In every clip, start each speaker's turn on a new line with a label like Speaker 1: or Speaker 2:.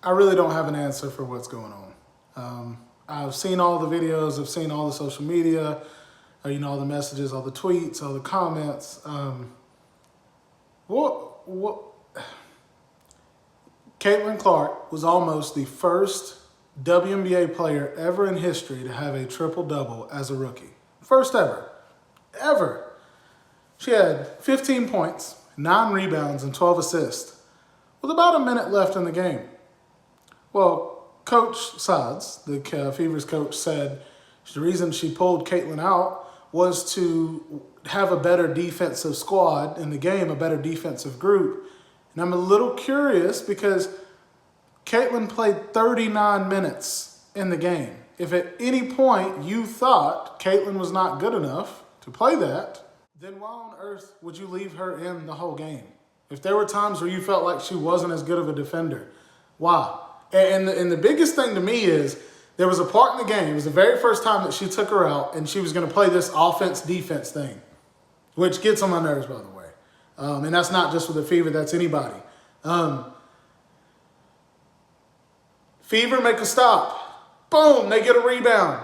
Speaker 1: I really don't have an answer for what's going on. I've seen all the videos, I've seen all the social media, all the messages, all the tweets, all the comments. Caitlin Clark was almost the first WNBA player ever in history to have a triple-double as a rookie. First ever. Ever. She had 15 points, 9 rebounds, and 12 assists with about a minute left in the game. Well, Coach Sides, the Fever's coach, said the reason she pulled Caitlin out was to have a better defensive squad in the game, a better defensive group. And I'm a little curious because Caitlin played 39 minutes in the game. If at any point you thought Caitlin was not good enough to play that, then why on earth would you leave her in the whole game? If there were times where you felt like she wasn't as good of a defender, why? And the biggest thing to me is there was a part in the game, it was the very first time that she took her out and she was going to play this offense-defense thing, which gets on my nerves, by the way. And that's not just with the Fever, that's anybody. Fever make a stop. Boom, they get a rebound.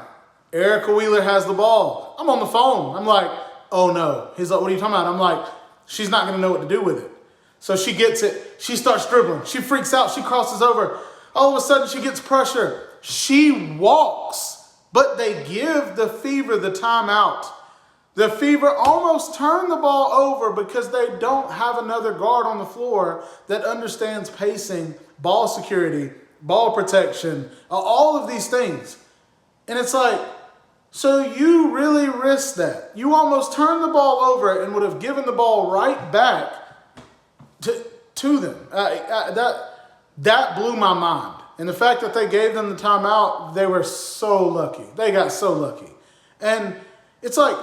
Speaker 1: Erica Wheeler has the ball. I'm on the phone. I'm like, oh no. He's like, what are you talking about? I'm like, she's not going to know what to do with it. So she gets it. She starts dribbling. She freaks out. She crosses over. All of a sudden, she gets pressure. She walks, but they give the Fever the timeout. The Fever almost turn the ball over because they don't have another guard on the floor that understands pacing, ball security, ball protection, all of these things. And it's like, so you really risked that. You almost turned the ball over and would have given the ball right back to them. That blew my mind. And the fact that they gave them the timeout, they were so lucky. They got so lucky. And it's like,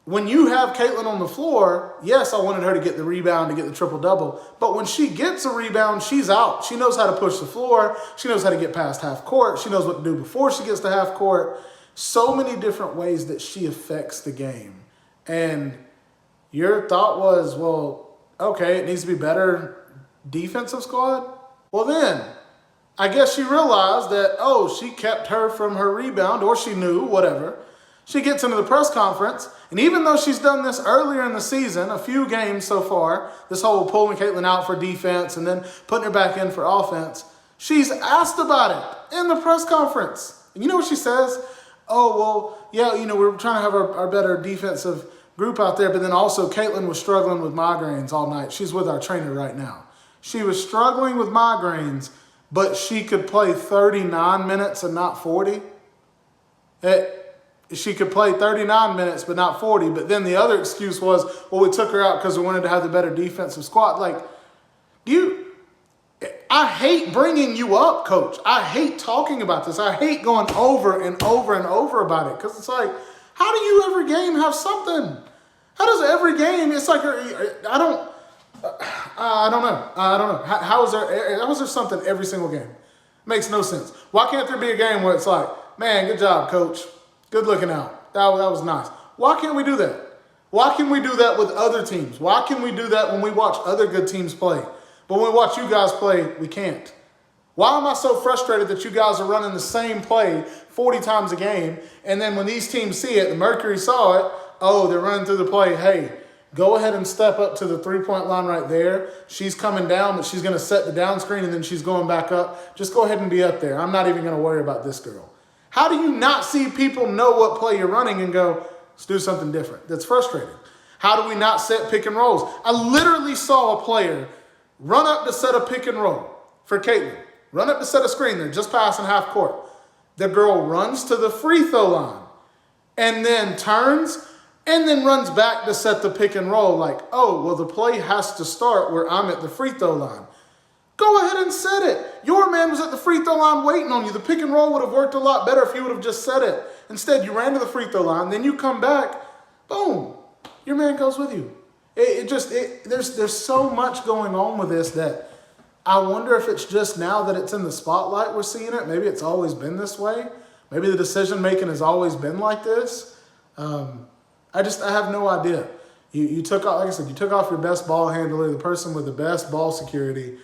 Speaker 1: when you have Caitlin on the floor, yes, I wanted her to get the rebound, to get the triple-double. But when she gets a rebound, she's out. She knows how to push the floor. She knows how to get past half court. She knows what to do before she gets to half court. So many different ways that she affects the game. And your thought was, well, okay, it needs to be better defensive squad? Well then, I guess she realized that, she kept her from her rebound, or she knew, whatever. She gets into the press conference, and even though she's done this earlier in the season, a few games so far, this whole pulling Caitlin out for defense and then putting her back in for offense, she's asked about it in the press conference. And you know what she says? We're trying to have our better defensive group out there, but then also Caitlin was struggling with migraines all night. She's with our trainer right now. She was struggling with migraines, but she could play 39 minutes and not 40. She could play 39 minutes, but not 40. But then the other excuse was, we took her out because we wanted to have the better defensive squad. I hate bringing you up, Coach. I hate talking about this. I hate going over and over and over about it because it's like, how do you every game have something? How does every game, it's like, I don't know. How is there something every single game? Makes no sense. Why can't there be a game where it's like, man, good job, Coach. Good looking out. That was nice. Why can't we do that? Why can we do that with other teams? Why can we do that when we watch other good teams play? But when we watch you guys play, we can't. Why am I so frustrated that you guys are running the same play 40 times a game, and then when these teams see it, the Mercury saw it, they're running through the play, hey, go ahead and step up to the three-point line right there. She's coming down, but she's going to set the down screen, and then she's going back up. Just go ahead and be up there. I'm not even going to worry about this girl. How do you not see people know what play you're running and go, let's do something different? That's frustrating. How do we not set pick and rolls? I literally saw a player run up to set a pick and roll for Caitlin. Run up to set a screen. They're just passing half court. The girl runs to the free throw line and then turns and then runs back to set the pick and roll like, the play has to start where I'm at the free throw line. Go ahead and set it. Your man was at the free throw line waiting on you. The pick and roll would have worked a lot better if you would have just set it. Instead, you ran to the free throw line, then you come back, boom, your man goes with you. There's so much going on with this that I wonder if it's just now that it's in the spotlight we're seeing it. Maybe it's always been this way. Maybe the decision-making has always been like this. I have no idea. You took off, like I said, you took off your best ball handler, the person with the best ball security,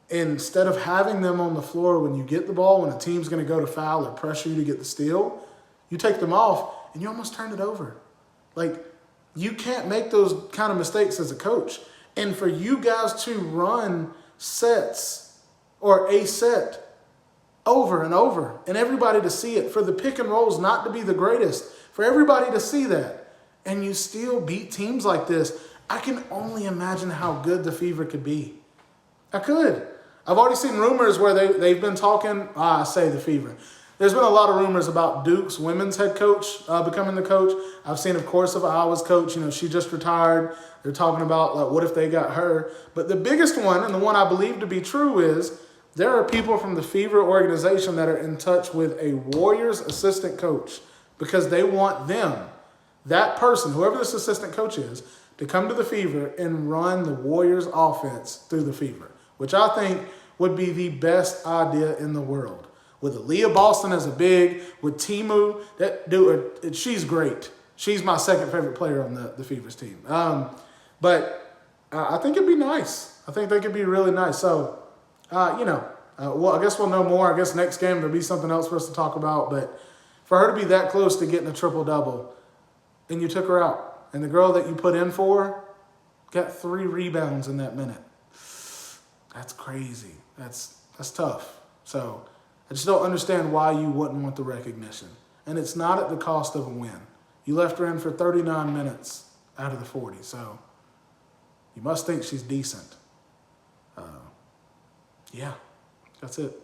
Speaker 1: instead of having them on the floor when you get the ball, when a team's going to go to foul or pressure you to get the steal, you take them off and you almost turn it over. Like, you can't make those kind of mistakes as a coach. And for you guys to run sets or a set over and over and everybody to see it, for the pick and rolls not to be the greatest, for everybody to see that, and you still beat teams like this, I can only imagine how good the Fever could be. I could. I've already seen rumors where they've been talking, I say the Fever. There's been a lot of rumors about Duke's women's head coach becoming the coach. I've seen, of course, of Iowa's coach. You know, she just retired. They're talking about, like, what if they got her? But the biggest one, and the one I believe to be true, is there are people from the Fever organization that are in touch with a Warriors assistant coach because they want them, that person, whoever this assistant coach is, to come to the Fever and run the Warriors offense through the Fever, which I think would be the best idea in the world. With Aaliyah Boston as a big, with Timu, that dude, she's great. She's my second favorite player on the Fever's team. But I think it'd be nice. I think they could be really nice. So, well, I guess we'll know more. I guess next game there'll be something else for us to talk about. But for her to be that close to getting a triple-double, and you took her out, and the girl that you put in for got 3 rebounds in that minute. That's crazy. That's tough. So I just don't understand why you wouldn't want the recognition. And it's not at the cost of a win. You left her in for 39 minutes out of the 40, so you must think she's decent. Yeah, that's it.